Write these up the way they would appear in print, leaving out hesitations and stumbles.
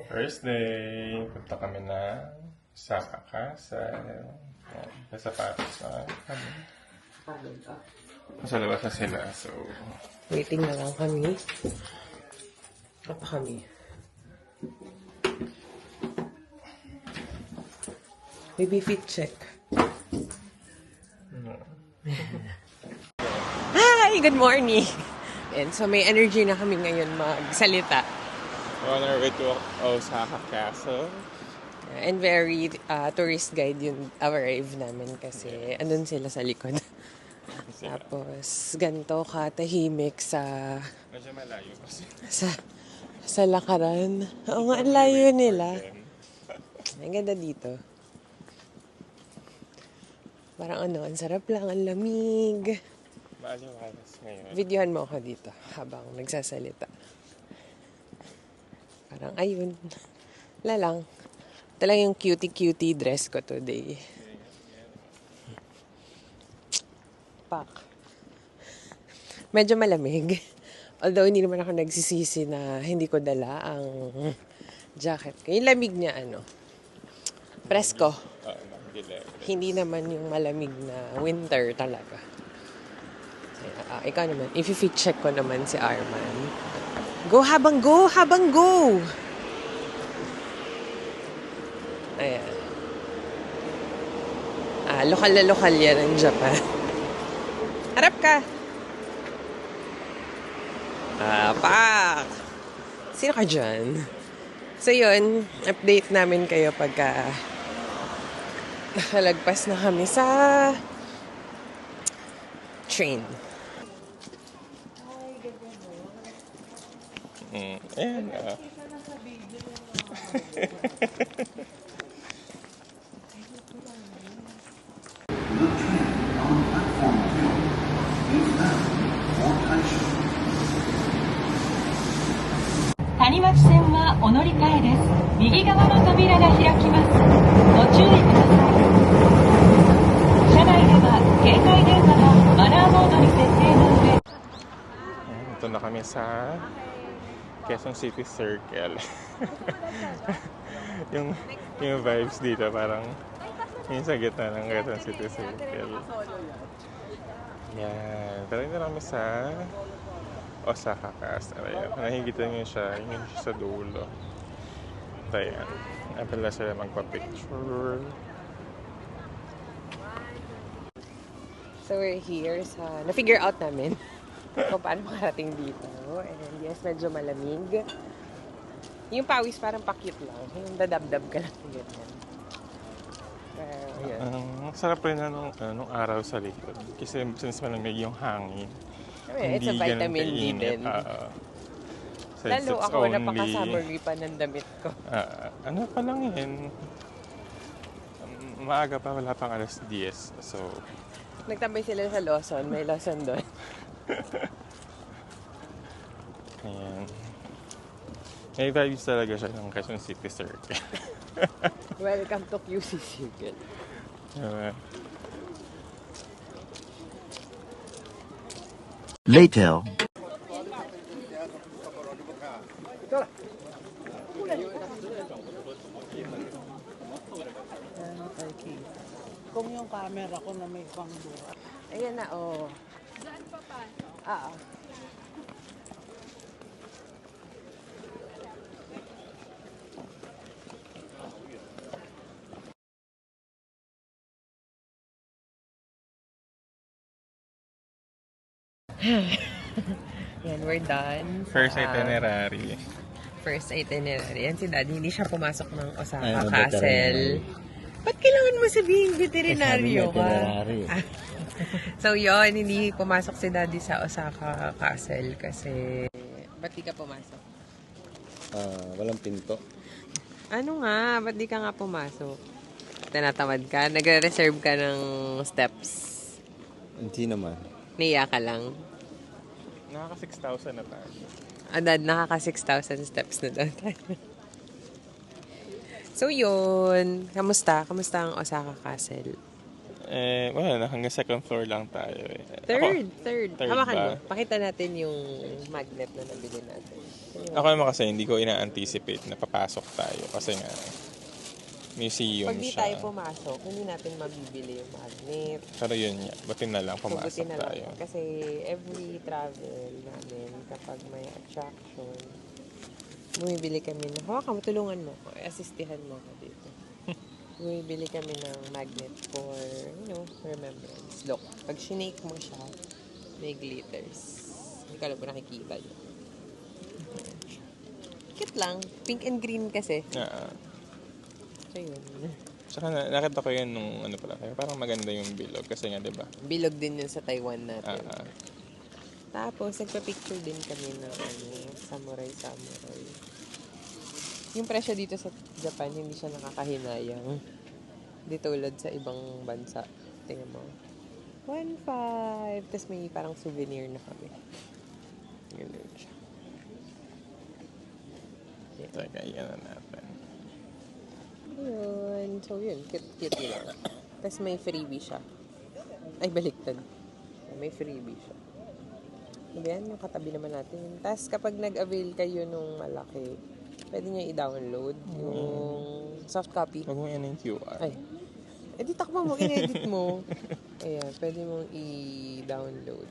First day, punta kami na sa Castle. May sapatos na kami. Nasa labas na sila, so... Waiting na lang kami. Apa kami? Baby fit check. Hi! Good morning! And so may energy na kami ngayon magsalita. On our way to Osaka Castle. And very tourist guide yung arrive namin kasi andun sila sa likod. Tapos ganito katahimik sa... Medyo malayo kasi. Sa lakaran. Oo nga, ang layo nila. Ang ganda dito. Parang ang sarap lang, ang lamig. Maaliwalas ngayon. Videohan mo ako dito habang nagsasalita. Parang ayun. Wala lang. Ito lang yung cutie-cutie dress ko today. Pak. Medyo malamig. Although hindi naman ako nagsisisi na hindi ko dala ang jacket ko. Yung lamig niya presko. Hindi naman yung malamig na winter talaga. Ikaw naman, if you fit check ko naman si Arman. Go habang go! Habang go! Ayan. Lokal na lokal yan ng Japan. Harap ka! Pak! Sino ka dyan? So yun, update namin kayo pagka nakalagpas na kami sa train. Ayan谷町線はお乗り換えです。右側の扉が開きます。ご注意ください。車内では携帯電話のマナーモードに設定の上。Ito na kami sa Quezon City Circle. yung vibes dito parang yung sa gitna ng Quezon City Circle. Yan. Pero dito kami sa Osaka Castle. Ayan. Nakikita nyo siya. Yung sa dulo. Ayan. Napala sila magpa-picture. So we're here sa... Na-figure out namin kung paano makarating dito. And yes, medyo malamig. Yung pawis parang pakit lang. Yung dadabdab ka lang. Ganyan. Pero, yeah. Sarap rin nung araw sa likod. Kasi since malamig yung hangin. It's a vitamin D din. So lalo ako napaka-summery pa ng damit ko. Ano pa lang yun? Maaga pa, wala pang alas 10. So, nagtambay sila sa Lawson. May Lawson doon. ayan. May vibes talaga siya ng Quezon City Circle. Welcome to QC Circle. Later. Kung yung camera ko na may pangbuhat. Ayan na, oh. Saan pa pa? Yan, we're done. First itinerary. First itinerary. Yan si Daddy, hindi siya pumasok ng Osaka Ay, Castle. Ba't kailangan mo sabihin veterinaryo ka? So yun, hindi pumasok si Daddy sa Osaka Castle kasi... Ba't di ka pumasok? Walang pinto. Ano nga? Ba't di ka nga pumasok? Tinatamad ka? Nagre-reserve ka ng steps? Hindi naman. Niya ka lang? Nakaka 6,000 na tayo. Dad, nakaka 6,000 steps na daw tayo. So yun, kamusta? Kamusta ang Osaka Castle? Wala na. Hanggang second floor lang tayo eh. Third. Third Hawakan ba? mo. Pakita natin yung magnet na nabili natin. Ako naman kasi hindi ko ina-anticipate na papasok tayo. Kasi nga, museum Pag di siya. tayo pumasok, hindi natin mabibili yung magnet. Pero yun nga, buti na lang So, buti pumasok na lang. tayo. Kasi every travel namin, kapag may attraction, bumibili kami na, hawakan mo, tulungan mo ko, assistihan mo ko dito. Bumibili kami ng magnet for, remembrance. Look, pag shinake mo siya, may glitters. Hindi ka alam kung nakikita yun. Cute lang. Pink and green kasi. So, yun. Tsaka nakita ko yun nung ano pala kayo. Parang maganda yung bilog. Kasi nga, di ba? Bilog din yun sa Taiwan natin. Ah, Tapos, nagpa-picture din kami ng samurai. Yung presyo dito sa Japan, hindi siya nakakahinayang. Di tulad sa ibang bansa. Tingnan mo. 1.5. Tapos may parang souvenir na kami. Ganun siya. Teka, yan na natin. Yun. So, yun. Cute lang. Tapos may freebie siya. Ay, baliktad. May freebie siya. Yan, yung katabi naman natin. Tapos kapag nag-avail kayo nung malaki, pwede nyo i-download yung soft copy. Huwag mo yan yung QR. Ay. Edit takbo mo, in-edit mo. Ayan, pwede mong i-download.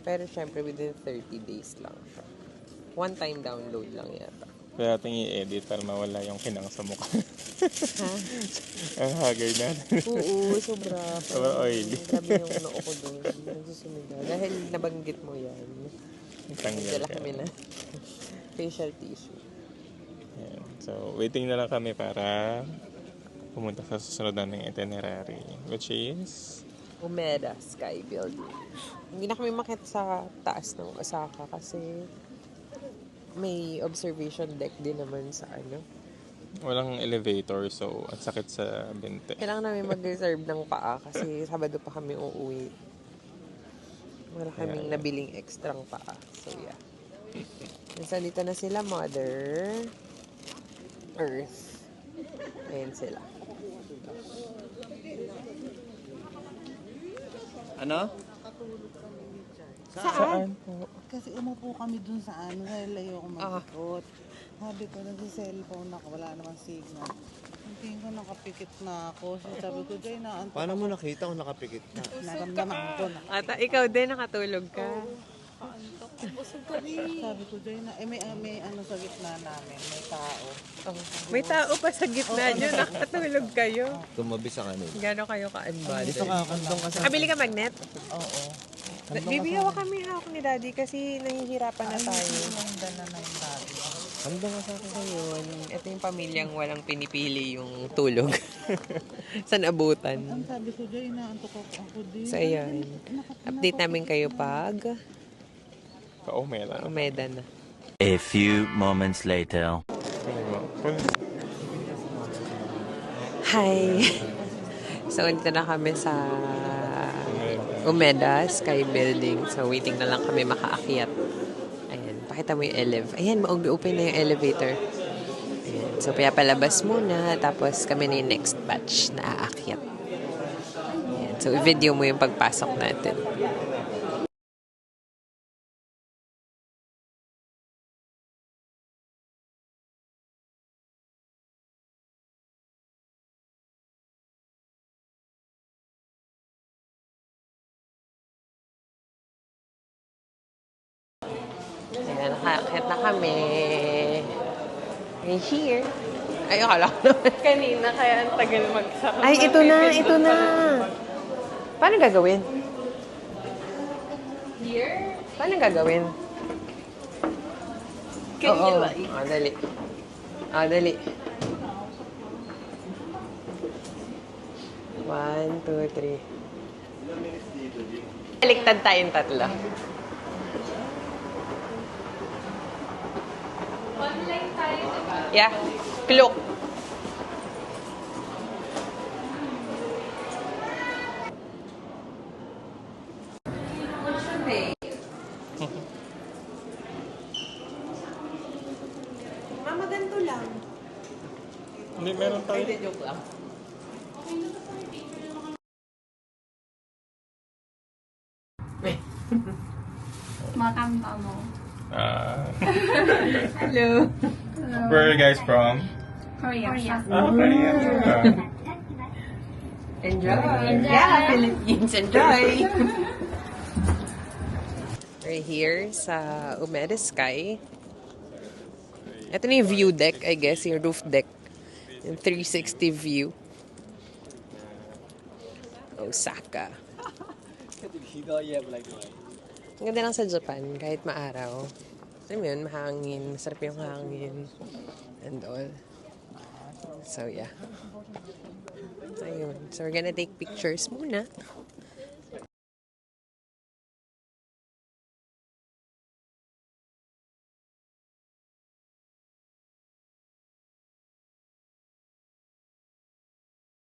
Pero syempre within 30 days lang siya. One time download lang yata. Kaya natin i-edit para mawala yung kinang sa mukha. Ha? Ang hagay natin. Oo, sobra. Sobrang oily. Grabe yung noo ko doon. Nagsusumigaw. Dahil nabanggit mo yan. Tanggal Dala ka. kami na facial tissue. Yan. So, waiting na lang kami para pumunta sa susunod na itinerary. Which is... Umeda Sky Building. Hindi na kami makita sa taas ng Osaka kasi may observation deck din naman sa Walang elevator, so ang sakit sa binte. Kailangan namin mag-reserve ng paa kasi Sabado pa kami uuwi. Wala kaming nabiling extrang paa. So, yeah. Nasa dito na sila, Mother Earth. Ayan sila. Ano? Saan po? Kasi umupo kami dun sa dahil layo ako mag-ikot. Sabi ko, nag-cellphone ako, wala namang signal. Ang tingin ko, nakapikit na ako. So, sabi ko, Jay, naantok Paano mo nakita kung nakapikit na? naramdaman ko na. Ata, ikaw din, nakatulog ka. Sabi ko, Jay, may ano sa gitna namin, may tao. May tao pa sa gitna nyo, nakatulog kayo. Tumabi sa kanin. Gano'n kayo ka-unbothered? Dito ka, kandong ka sa... Bili ka magnet? Oo. Bibiyawa kami hawak ni Daddy kasi nahihirapan na tayo. Ang dala na yung dati. Kandong ka sa akin ngayon. Ito yung pamilyang walang pinipili yung tulog. Sa nabutan. Ang sabi ko, Jay, naantok ako din. So, ayan. Update namin kayo pag Ka-umela. umeda na. A few moments later. Hi! So, dito na kami sa Umeda Sky Building. So, waiting na lang kami makaakyat. Ayan, pakita mo yung elev. Ayan, ma-open na yung elevator. Ayan, so, palabas muna. Tapos, kami na yung next batch na aakyat. Ayan, so, i-video mo yung pagpasok natin. Ayan, nakakit na kami. We're here. Ay, akala ko naman kanina, kaya ang tagal magsaka. Ay, ito na. Paano gagawin? Here? Paano gagawin? Can you like? Dali. Dali. 1, 2, 3. Baliktad tayong tatlo. Online tayo, diba? Yeah. Cloak. Mama, ganito lang. Hindi, meron tayo. Ay, joke lang. Mga kanta mo. Hello. Where are you guys from? Korea. Korea. Enjoy. Yeah, Philippines. Enjoy. We're here sa Umeda Sky. Ito na yung view deck, I guess. Yung roof deck. Yung 360 view. Osaka. Ang ganda lang sa Japan, kahit maaraw. Alam mo yun, mahangin. Masarap yung hangin. And all. So, yeah. Ayun. So, we're gonna take pictures muna.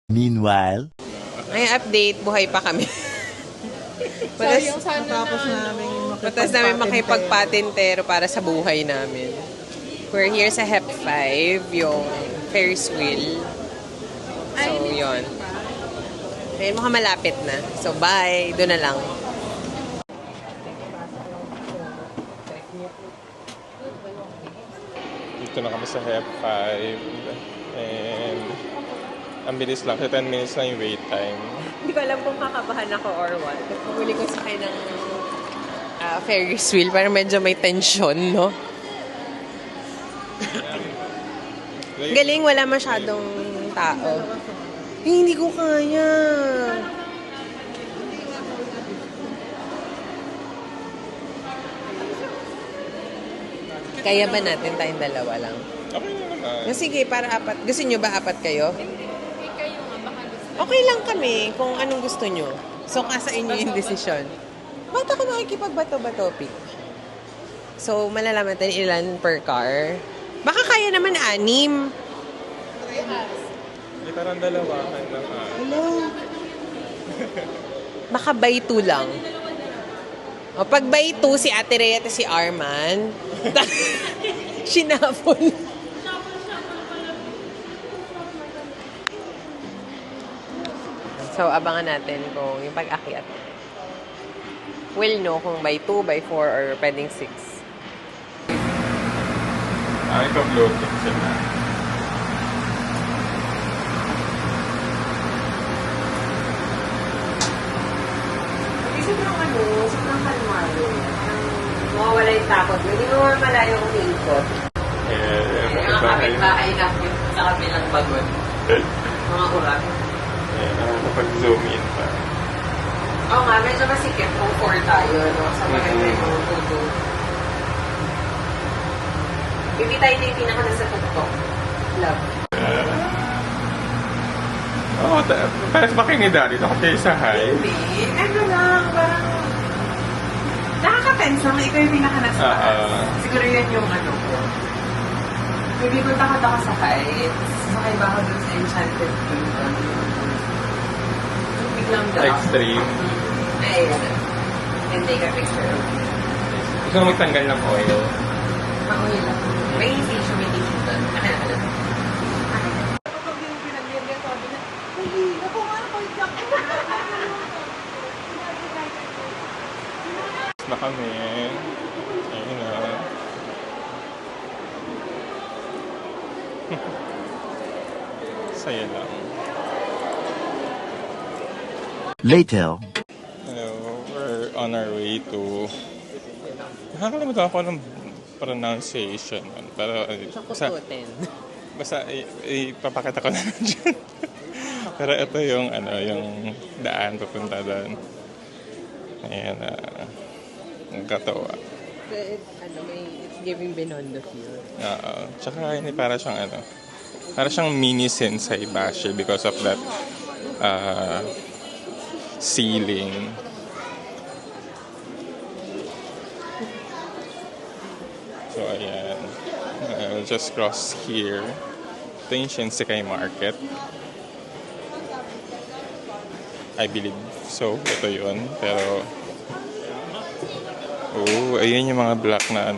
Meanwhile, Ay, update. Buhay pa kami. Matapos namin makipagpatintero para sa buhay namin. We're here sa HEP 5, yung Ferris wheel. So, yun. Ayun, mukhang malapit na. So, bye. Doon na lang. Dito na kami sa HEP 5. And ang bilis lang. 10 minutes lang yung wait time. Hindi ko alam kung kakabahan ako or what. Pagpuli ko sakay ng Ferris wheel, parang medyo may tension, no? Galing, wala masyadong tao. Hindi ko kaya. Kaya ba natin tayong dalawa lang? Okay na naman. Sige, para apat. Gusto nyo ba apat kayo? Okay lang kami kung anong gusto nyo. So, sa inyo yung desisyon. Ba't ako makikipagbato-bato pick? So, malalaman natin ilan per car. Baka kaya naman 6. Hindi parang dalawa. Hello? Baka by 2 lang. O, pag by 2, si Ate Rhea at si Arman. Sinapol. So, abangan natin kung yung pag-akyat. We'll know kung by 2, by 4, or pwedeng 6. Ito floating sila. Sobrang sobrang kalmado. Mawawala yung takot. Hindi mo malayo kung iikot. Yung mga kapit-bahay namin sa kabilang bagon. Mga urat. Nakapag-zoom in pa. Oo nga, medyo masikip kung 4 tayo, no? Sa maganda yung tuto. Bibitay na yung pinaka nasa tuktok. Love. Parang ba kayo ni Daddy? Ako kayo sa high. Hindi. Ano lang, parang... Nakaka-tense lang. Ikaw yung pinaka nasa taas. Siguro yun yung ano ko. Maybe kung takot ako sa heights, sakay ba ako dun sa Enchanted Kingdom? Biglang daw. Extreme. Ay, and take a picture. Gusto mo magtanggal ng oil? Makuha lang. May station, may tissue doon. Nakalakalala. Na kami. Ayun na. Saya lang. later. Hello, we're on our way to... Nakakalimutan ako ng pronunciation. Pero, basta ipapakita ko na lang dyan. Pero ito yung, yung daan papunta doon. Ayan, ang katawa. It's giving Binondo feel. Oo. Tsaka hindi para siyang para siyang mini Sensei Bashi because of that ceiling. So ayan. I'll just cross here. Ito yung Shinsekai Market. I believe so. Ito yun. Pero ayun yung mga black na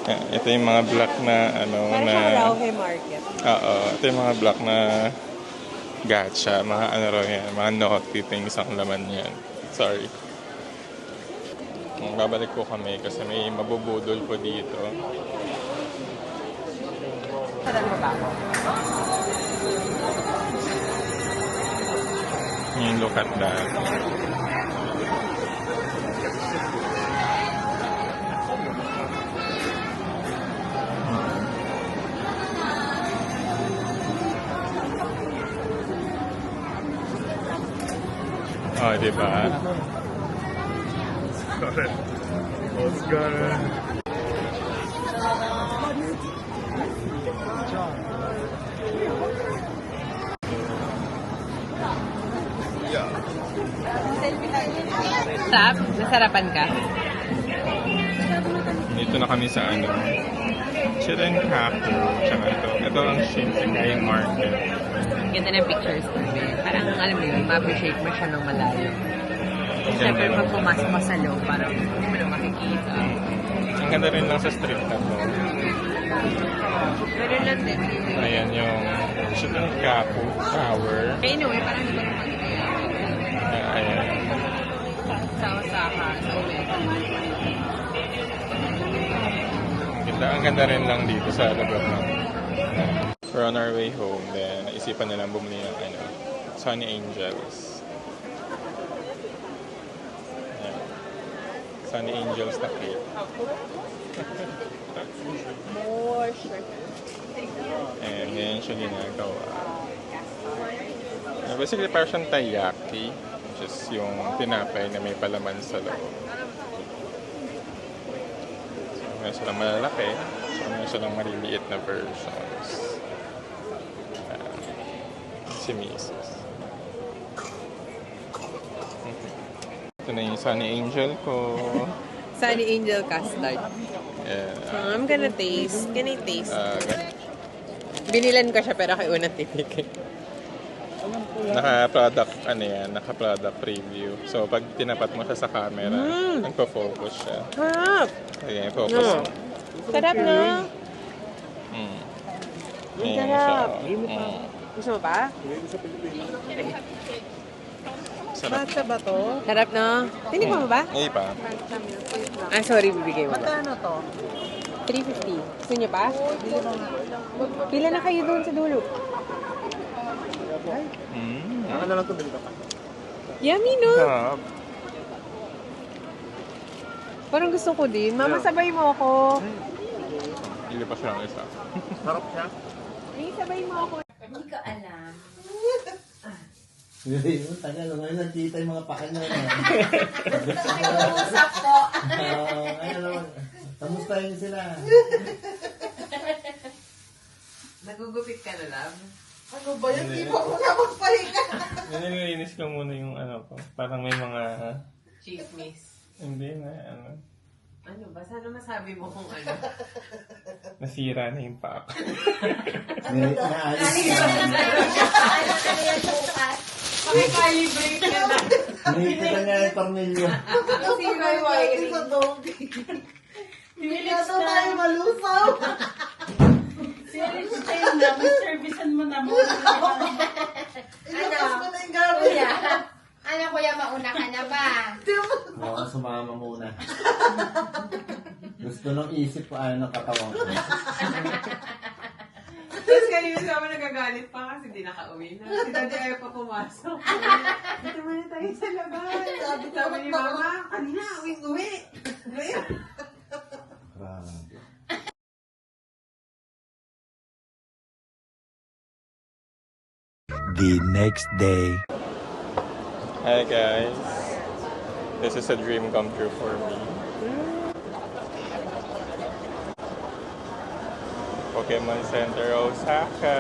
ito yung mga black na Parang na Rauhe Market. ito yung mga black na gacha, mga ano raw yan, mga naughty things ang laman yan. Sorry. Babalik po kami kasi may mabubudol po dito. Saan mo ba ako? Look at that. Oh, diba? What's going Sarap? Nasarapan ka? Dito na kami sa ano, Chirenkaku, tsaka ito. Ito ang Shinsekai Market. Ganda ng pictures namin. Parang alam mo yun, ma-appreciate mo siya ng malayo. Siyempre, pag pumasok ka sa loob, parang hindi mo na makikita. Ang ganda rin lang sa street na to. Pero lang din. Ayan yung Chirenkaku Tower. Anyway, parang hindi ko naman Ayan. sa Osaka, sa Omega. Ang ganda rin lang dito sa lugar na. We're on our way home, then naisipan nilang bumili ng ano, Sunny Angels. Ayan. Sunny Angels na cake. And yan siya ginagawa. Basically, parang siyang taiyaki, which is yung tinapay na may palaman sa loob. Meron silang malalaki, so meron silang maliliit na versions. Si Mrs. Ito na yung Sunny Angel ko. Sunny Angel custard. Yeah. I'm gonna taste. Can I taste? Binilan ko siya pero kay unang titik. Naka-product, ano yan, naka-product preview. So, pag tinapat mo siya sa camera, nagpo-focus siya. Sarap! Ayan, focus mo. Sarap na! Ayan Sarap! siya. Gusto mo pa? Sarap. Matcha ba to? Sarap na. Tinikman mo ba? Hindi pa. Ah, sorry, bibigay mo ba? Magkano to? 350. Gusto niyo pa? Pila na kayo doon sa dulo. Ano na lang ito dito? Yummy, no? Sarap. Parang gusto ko din. Mama, sabay mo ako. Hindi pa siya ang isa. Sarap siya. May sabay mo ako. Hindi ko alam. Tagal, ngayon nagkita yung mga pakal na yun. Nag-uusap po. Ngayon naman, kamustahin niyo sila. Nagugupit ka na, love? Ano ba yun? Di ba ko na magpahinga? Nililinis ko muna yung ano ko. Parang may mga... Chismis. Hindi na, ano. Ano ba? Sana masabi mo kung ano? Nasira na yung paa ko. Naalis Ano yan bukas? Pakicalibrate ka na. Nakikita niya yung tornilyo. Nasira yung wiring. Sa doggy. Hindi na tayo malusaw. Servicean mo na mo. Ilabas mo na yung gamit. Kuya, ano kuya, mauna ka na ba? Baka sumama muna. Gusto ng isip ko, ayaw ng katawan ko. Tapos kanina naman nagagalit pa kasi hindi nakauwi na. Si Daddy ayaw pa pumasok. Dito muna tayo sa labas. Sabi ni Mama, kanina, uwi. Grabe. The next day. Hi guys. This is a dream come true for me. Pokemon Center Osaka.